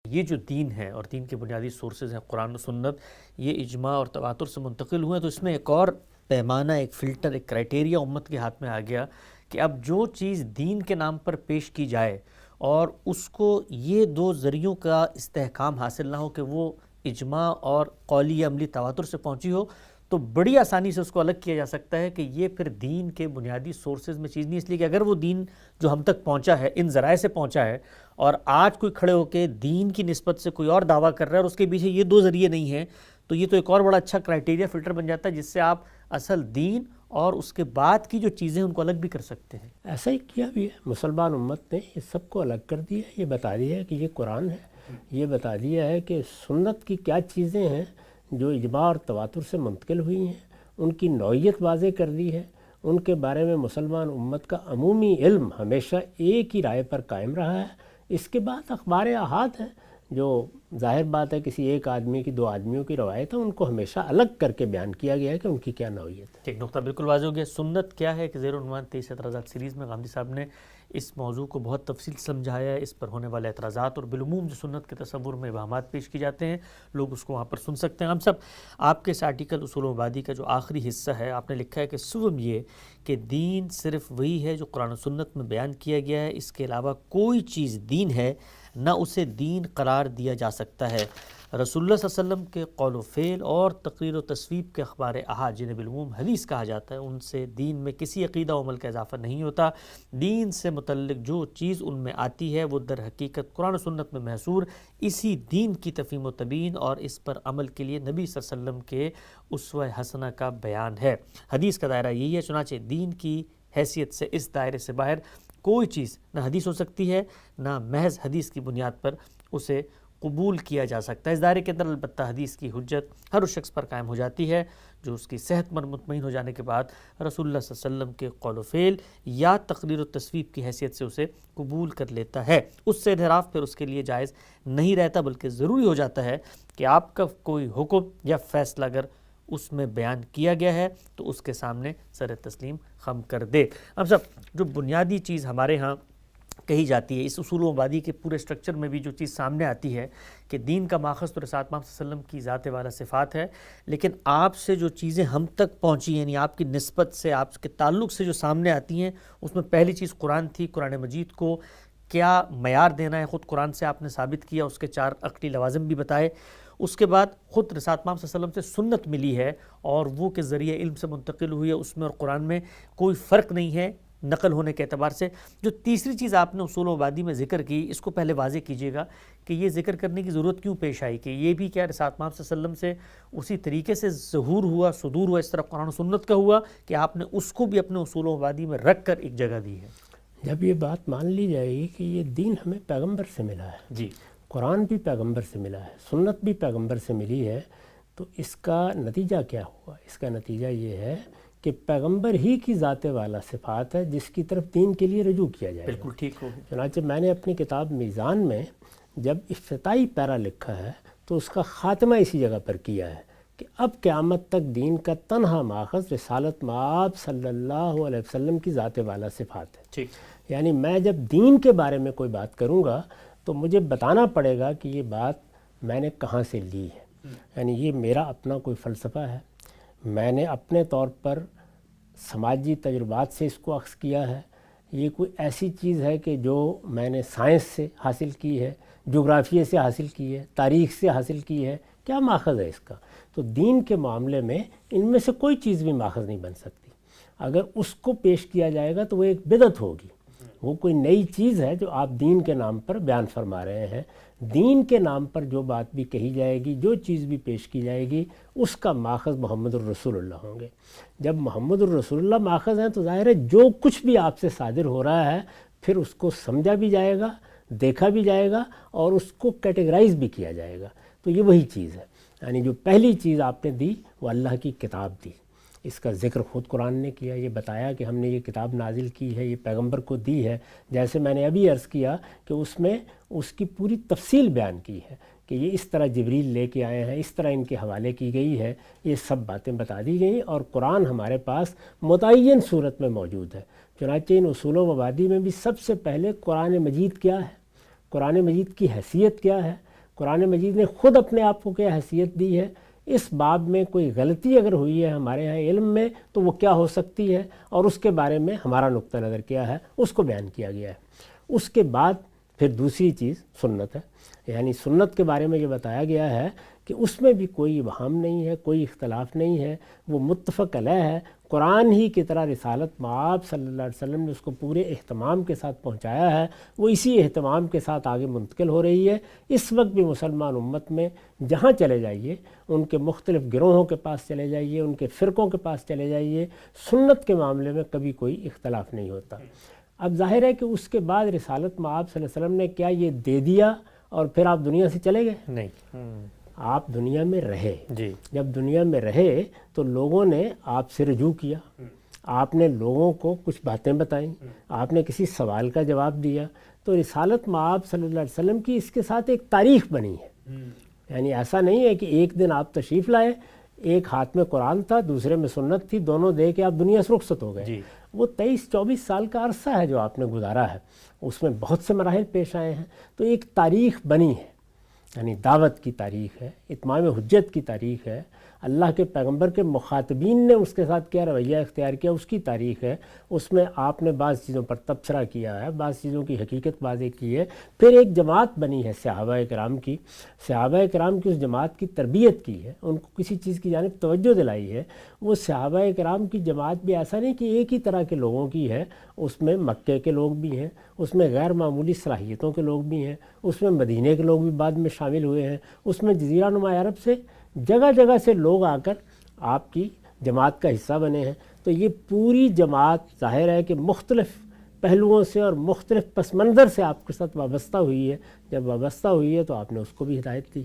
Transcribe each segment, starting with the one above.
یہ جو دین ہے اور دین کے بنیادی سورسز ہیں قرآن و سنت، یہ اجماع اور تواتر سے منتقل ہوئے ہیں، تو اس میں ایک اور پیمانہ، ایک فلٹر، ایک کرائٹیریا امت کے ہاتھ میں آ گیا کہ اب جو چیز دین کے نام پر پیش کی جائے اور اس کو یہ دو ذریعوں کا استحکام حاصل نہ ہو کہ وہ اجماع اور قولی یا عملی تواتر سے پہنچی ہو، تو بڑی آسانی سے اس کو الگ کیا جا سکتا ہے کہ یہ پھر دین کے بنیادی سورسز میں چیز نہیں، اس لیے کہ اگر وہ دین جو ہم تک پہنچا ہے ان ذرائع سے پہنچا ہے اور آج کوئی کھڑے ہو کے دین کی نسبت سے کوئی اور دعویٰ کر رہا ہے اور اس کے پیچھے یہ دو ذریعے نہیں ہیں، تو یہ تو ایک اور بڑا اچھا کرائٹیریا فلٹر بن جاتا ہے جس سے آپ اصل دین اور اس کے بعد کی جو چیزیں ان کو الگ بھی کر سکتے ہیں۔ ایسا ہی کیا بھی ہے مسلمان امت نے، یہ سب کو الگ کر دیا ہے، یہ بتا دیا ہے کہ یہ قرآن ہے، یہ بتا دیا ہے کہ سنت کی کیا چیزیں ہیں جو اجماع اور تواتر سے منتقل ہوئی ہیں، ان کی نوعیت واضح کر دی ہے، ان کے بارے میں مسلمان امت کا عمومی علم ہمیشہ ایک ہی رائے پر قائم رہا ہے۔ اس کے بعد اخبار احاد ہیں جو ظاہر بات ہے کسی ایک آدمی کی، دو آدمیوں کی روایت ہے، ان کو ہمیشہ الگ کر کے بیان کیا گیا ہے کہ ان کی کیا نوعیت ہے۔ ایک نقطہ بالکل واضح ہو گیا، سنت کیا ہے کہ زیر عنوان 23 اعتراضات سیریز میں غامدی صاحب نے اس موضوع کو بہت تفصیل سے سمجھایا ہے، اس پر ہونے والے اعتراضات اور بالعموم جو سنت کے تصور میں ابہامات پیش کی جاتے ہیں، لوگ اس کو وہاں پر سن سکتے ہیں۔ ہم سب آپ کے اس آرٹیکل اصول و مبادی کا جو آخری حصہ ہے، آپ نے لکھا ہے کہ سوم یہ کہ دین صرف وہی ہے جو قرآن و سنت میں بیان کیا گیا ہے، اس کے علاوہ کوئی چیز دین ہے نہ اسے دین قرار دیا جا سکتا ہے۔ رسول اللہ صلی اللہ علیہ وسلم کے قول و فعل اور تقریر و تصویب کے اخبار احاد جنہیں بالعموم حدیث کہا جاتا ہے، ان سے دین میں کسی عقیدہ و عمل کا اضافہ نہیں ہوتا۔ دین سے متعلق جو چیز ان میں آتی ہے وہ در حقیقت قرآن و سنت میں محصور اسی دین کی تفہیم و تبیین اور اس پر عمل کے لیے نبی صلی اللہ علیہ وسلم کے اسوہ حسنہ کا بیان ہے۔ حدیث کا دائرہ یہی ہے، چنانچہ دین کی حیثیت سے اس دائرے سے باہر کوئی چیز نہ حدیث ہو سکتی ہے نہ محض حدیث کی بنیاد پر اسے قبول کیا جا سکتا ہے۔ اس دائرے کے اندر البتہ حدیث کی حجت ہر اس شخص پر قائم ہو جاتی ہے جو اس کی صحت مند مطمئن ہو جانے کے بعد رسول اللہ صلی اللہ علیہ وسلم کے قول و فعل یا تقریر و تصویب کی حیثیت سے اسے قبول کر لیتا ہے۔ اس سے انحراف پھر اس کے لیے جائز نہیں رہتا، بلکہ ضروری ہو جاتا ہے کہ آپ کا کوئی حکم یا فیصلہ اگر اس میں بیان کیا گیا ہے تو اس کے سامنے سر تسلیم خم کر دے۔ اب سب جو بنیادی چیز ہمارے ہاں کہی جاتی ہے، اس اصول و مبادی کے پورے سٹرکچر میں بھی جو چیز سامنے آتی ہے کہ دین کا ماخذ تو رسالت محمد صلی اللہ علیہ وسلم کی ذات والا صفات ہے، لیکن آپ سے جو چیزیں ہم تک پہنچی ہیں، یعنی آپ کی نسبت سے، آپ کے تعلق سے جو سامنے آتی ہیں، اس میں پہلی چیز قرآن تھی۔ قرآن مجید کو کیا معیار دینا ہے خود قرآن سے آپ نے ثابت کیا، اس کے 4 عقلی لوازم بھی بتائے۔ اس کے بعد خود رسالت محمد صلی اللہ علیہ وسلم سے سنت ملی ہے اور وہ کے ذریعے علم سے منتقل ہوئی ہے، اس میں اور قرآن میں کوئی فرق نہیں ہے نقل ہونے کے اعتبار سے۔ جو تیسری چیز آپ نے اصول و مبادی میں ذکر کی، اس کو پہلے واضح کیجئے گا کہ یہ ذکر کرنے کی ضرورت کیوں پیش آئی کہ یہ بھی کیا رسالت محمد صلی اللہ علیہ وسلم سے اسی طریقے سے ظہور ہوا، صدور ہوا، اس طرح قرآن و سنت کا ہوا کہ آپ نے اس کو بھی اپنے اصول و مبادی میں رکھ کر ایک جگہ دی ہے۔ جب یہ بات مان لی جائے گی کہ یہ دین ہمیں پیغمبر سے ملا ہے، جی، قرآن بھی پیغمبر سے ملا ہے، سنت بھی پیغمبر سے ملی ہے، تو اس کا نتیجہ کیا ہوا؟ اس کا نتیجہ یہ ہے کہ پیغمبر ہی کی ذات والا صفات ہے جس کی طرف دین کے لیے رجوع کیا جائے گا۔ بالکل ٹھیک ہو گیا۔ چنانچہ میں نے اپنی کتاب میزان میں جب افتتاحی پیرا لکھا ہے تو اس کا خاتمہ اسی جگہ پر کیا ہے کہ اب قیامت تک دین کا تنہا ماخذ رسالت مآب صلی اللہ علیہ وسلم کی ذات والا صفات ہے۔ ٹھیک، یعنی میں جب دین کے بارے میں کوئی بات کروں گا تو مجھے بتانا پڑے گا کہ یہ بات میں نے کہاں سے لی ہے، یعنی یہ میرا اپنا کوئی فلسفہ ہے، میں نے اپنے طور پر سماجی تجربات سے اس کو اخذ کیا ہے، یہ کوئی ایسی چیز ہے کہ جو میں نے سائنس سے حاصل کی ہے، جغرافیے سے حاصل کی ہے، تاریخ سے حاصل کی ہے، کیا ماخذ ہے اس کا؟ تو دین کے معاملے میں ان میں سے کوئی چیز بھی ماخذ نہیں بن سکتی۔ اگر اس کو پیش کیا جائے گا تو وہ ایک بدعت ہوگی، وہ کوئی نئی چیز ہے جو آپ دین کے نام پر بیان فرما رہے ہیں۔ دین کے نام پر جو بات بھی کہی جائے گی، جو چیز بھی پیش کی جائے گی، اس کا ماخذ محمد الرسول اللہ ہوں گے۔ جب محمد الرسول اللہ ماخذ ہیں تو ظاہر ہے جو کچھ بھی آپ سے صادر ہو رہا ہے پھر اس کو سمجھا بھی جائے گا، دیکھا بھی جائے گا اور اس کو کیٹیگرائز بھی کیا جائے گا۔ تو یہ وہی چیز ہے، یعنی جو پہلی چیز آپ نے دی وہ اللہ کی کتاب دی، اس کا ذکر خود قرآن نے کیا، یہ بتایا کہ ہم نے یہ کتاب نازل کی ہے، یہ پیغمبر کو دی ہے، جیسے میں نے ابھی عرض کیا کہ اس میں اس کی پوری تفصیل بیان کی ہے کہ یہ اس طرح جبریل لے کے آئے ہیں، اس طرح ان کے حوالے کی گئی ہے، یہ سب باتیں بتا دی گئیں اور قرآن ہمارے پاس متعین صورت میں موجود ہے۔ چنانچہ ان اصول و مبادی میں بھی سب سے پہلے قرآن مجید کیا ہے، قرآن مجید کی حیثیت کیا ہے، قرآن مجید نے خود اپنے آپ کو کیا حیثیت دی ہے، اس باب میں کوئی غلطی اگر ہوئی ہے ہمارے ہاں علم میں تو وہ کیا ہو سکتی ہے، اور اس کے بارے میں ہمارا نقطہ نظر کیا ہے اس کو بیان کیا گیا ہے۔ اس کے بعد پھر دوسری چیز سنت ہے، یعنی سنت کے بارے میں یہ بتایا گیا ہے کہ اس میں بھی کوئی ابہام نہیں ہے، کوئی اختلاف نہیں ہے، وہ متفق علیہ ہے۔ قرآن ہی کی طرح رسالت مآب صلی اللہ علیہ وسلم نے اس کو پورے اہتمام کے ساتھ پہنچایا ہے، وہ اسی اہتمام کے ساتھ آگے منتقل ہو رہی ہے۔ اس وقت بھی مسلمان امت میں جہاں چلے جائیے، ان کے مختلف گروہوں کے پاس چلے جائیے، ان کے فرقوں کے پاس چلے جائیے، سنت کے معاملے میں کبھی کوئی اختلاف نہیں ہوتا۔ اب ظاہر ہے کہ اس کے بعد رسالت مآب صلی اللہ علیہ وسلم نے کیا یہ دے دیا اور پھر آپ دنیا سے چلے گئے؟ نہیں، آپ دنیا میں رہے، جی، جب دنیا میں رہے تو لوگوں نے آپ سے رجوع کیا، آپ نے لوگوں کو کچھ باتیں بتائیں، آپ نے کسی سوال کا جواب دیا، تو رسالت مآب صلی اللہ علیہ وسلم کی اس کے ساتھ ایک تاریخ بنی ہے۔ یعنی ایسا نہیں ہے کہ ایک دن آپ تشریف لائے، ایک ہاتھ میں قرآن تھا، دوسرے میں سنت تھی، دونوں دے کے آپ دنیا سے رخصت ہو گئے۔ جی، وہ 23-24 سال کا عرصہ ہے جو آپ نے گزارا ہے، اس میں بہت سے مراحل پیش آئے ہیں، تو ایک تاریخ بنی ہے، یعنی دعوت کی تاریخ ہے، اتمام حجت کی تاریخ ہے، اللہ کے پیغمبر کے مخاطبین نے اس کے ساتھ کیا رویہ اختیار کیا اس کی تاریخ ہے۔ اس میں آپ نے بعض چیزوں پر تبصرہ کیا ہے، بعض چیزوں کی حقیقت واضح کی ہے، پھر ایک جماعت بنی ہے صحابہ کرام کی، صحابہ کرام کی اس جماعت کی تربیت کی ہے، ان کو کسی چیز کی جانب توجہ دلائی ہے۔ وہ صحابہ کرام کی جماعت بھی ایسا نہیں کہ ایک ہی طرح کے لوگوں کی ہے، اس میں مکے کے لوگ بھی ہیں، اس میں غیر معمولی صلاحیتوں کے لوگ بھی ہیں، اس میں مدینے کے لوگ بھی بعد میں شامل ہوئے ہیں، اس میں جزیرہ نما عرب سے جگہ جگہ سے لوگ آ کر آپ کی جماعت کا حصہ بنے ہیں۔ تو یہ پوری جماعت ظاہر ہے کہ مختلف پہلوؤں سے اور مختلف پس منظر سے آپ کے ساتھ وابستہ ہوئی ہے۔ جب وابستہ ہوئی ہے تو آپ نے اس کو بھی ہدایت دی،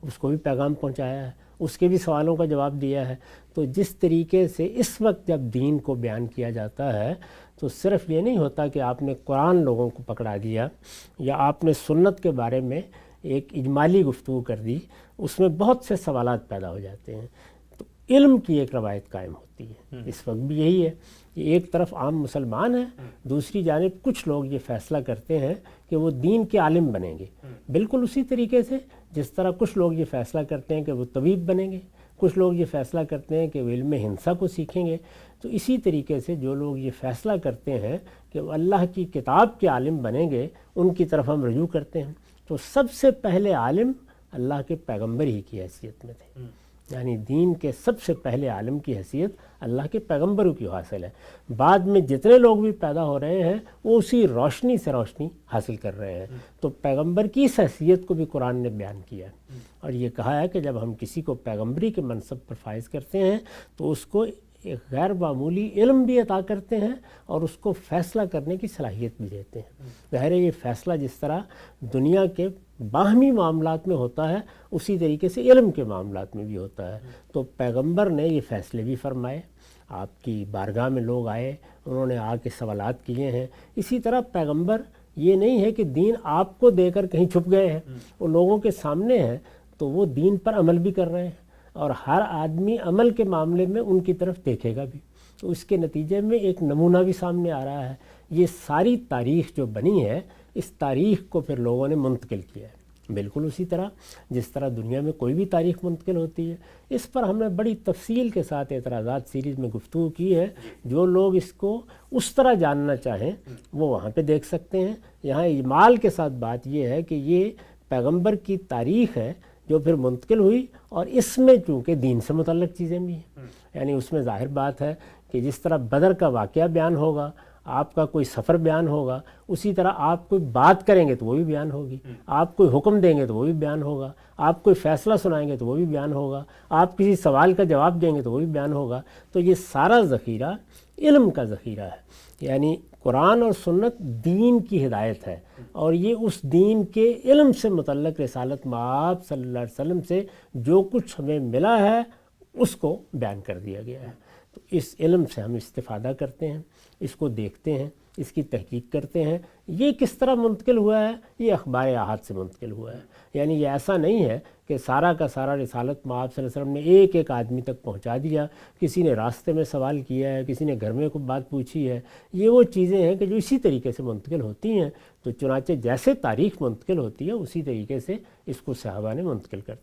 اس کو بھی پیغام پہنچایا ہے، اس کے بھی سوالوں کا جواب دیا ہے۔ تو جس طریقے سے اس وقت جب دین کو بیان کیا جاتا ہے تو صرف یہ نہیں ہوتا کہ آپ نے قرآن لوگوں کو پکڑا دیا یا آپ نے سنت کے بارے میں ایک اجمالی گفتگو کر دی، اس میں بہت سے سوالات پیدا ہو جاتے ہیں۔ تو علم کی ایک روایت قائم ہوتی ہے، اس وقت بھی یہی ہے کہ ایک طرف عام مسلمان ہیں، دوسری جانب کچھ لوگ یہ فیصلہ کرتے ہیں کہ وہ دین کے عالم بنیں گے، بالکل اسی طریقے سے جس طرح کچھ لوگ یہ فیصلہ کرتے ہیں کہ وہ طبیب بنیں گے، کچھ لوگ یہ فیصلہ کرتے ہیں کہ وہ علم ہندسہ کو سیکھیں گے۔ تو اسی طریقے سے جو لوگ یہ فیصلہ کرتے ہیں کہ وہ اللہ کی کتاب کے عالم بنیں گے، ان کی طرف ہم رجوع کرتے ہیں۔ تو سب سے پہلے عالم اللہ کے پیغمبر ہی کی حیثیت میں تھے، یعنی دین کے سب سے پہلے عالم کی حیثیت اللہ کے پیغمبروں کی حاصل ہے۔ بعد میں جتنے لوگ بھی پیدا ہو رہے ہیں وہ اسی روشنی سے روشنی حاصل کر رہے ہیں۔ تو پیغمبر کی اس حیثیت کو بھی قرآن نے بیان کیا ہے اور یہ کہا ہے کہ جب ہم کسی کو پیغمبری کے منصب پر فائز کرتے ہیں تو اس کو ایک غیر معمولی علم بھی عطا کرتے ہیں اور اس کو فیصلہ کرنے کی صلاحیت بھی دیتے ہیں۔ ظاہر ہے یہ فیصلہ جس طرح دنیا کے باہمی معاملات میں ہوتا ہے اسی طریقے سے علم کے معاملات میں بھی ہوتا ہے۔ تو پیغمبر نے یہ فیصلے بھی فرمائے، آپ کی بارگاہ میں لوگ آئے، انہوں نے آ کے سوالات کیے ہیں۔ اسی طرح پیغمبر یہ نہیں ہے کہ دین آپ کو دے کر کہیں چھپ گئے ہیں، وہ لوگوں کے سامنے ہیں تو وہ دین پر عمل بھی کر رہے ہیں اور ہر آدمی عمل کے معاملے میں ان کی طرف دیکھے گا بھی، تو اس کے نتیجے میں ایک نمونہ بھی سامنے آ رہا ہے۔ یہ ساری تاریخ جو بنی ہے اس تاریخ کو پھر لوگوں نے منتقل کیا ہے، بالکل اسی طرح جس طرح دنیا میں کوئی بھی تاریخ منتقل ہوتی ہے۔ اس پر ہم نے بڑی تفصیل کے ساتھ اعتراضات سیریز میں گفتگو کی ہے، جو لوگ اس کو اس طرح جاننا چاہیں وہ وہاں پہ دیکھ سکتے ہیں۔ یہاں اجمال کے ساتھ بات یہ ہے کہ یہ پیغمبر کی تاریخ ہے جو پھر منتقل ہوئی، اور اس میں چونکہ دین سے متعلق چیزیں بھی ہیں، یعنی اس میں ظاہر بات ہے کہ جس طرح بدر کا واقعہ بیان ہوگا، آپ کا کوئی سفر بیان ہوگا، اسی طرح آپ کوئی بات کریں گے تو وہ بھی بیان ہوگی، آپ کوئی حکم دیں گے تو وہ بھی بیان ہوگا، آپ کوئی فیصلہ سنائیں گے تو وہ بھی بیان ہوگا، آپ کسی سوال کا جواب دیں گے تو وہ بھی بیان ہوگا۔ تو یہ سارا ذخیرہ علم کا ذخیرہ ہے، یعنی قرآن اور سنت دین کی ہدایت ہے، اور یہ اس دین کے علم سے متعلق رسالت مآب صلی اللہ علیہ وسلم سے جو کچھ ہمیں ملا ہے اس کو بیان کر دیا گیا ہے۔ تو اس علم سے ہم استفادہ کرتے ہیں، اس کو دیکھتے ہیں، اس کی تحقیق کرتے ہیں۔ یہ کس طرح منتقل ہوا ہے؟ یہ اخبار احاد سے منتقل ہوا ہے، یعنی یہ ایسا نہیں ہے کہ سارا کا سارا رسالت مآب صلی اللہ علیہ وسلم نے ایک ایک آدمی تک پہنچا دیا، کسی نے راستے میں سوال کیا ہے، کسی نے گھر میں کوئی بات پوچھی ہے، یہ وہ چیزیں ہیں کہ جو اسی طریقے سے منتقل ہوتی ہیں. تو چنانچہ جیسے تاریخ منتقل ہوتی ہے اسی طریقے سے اس کو صحابہ نے منتقل کر دیا.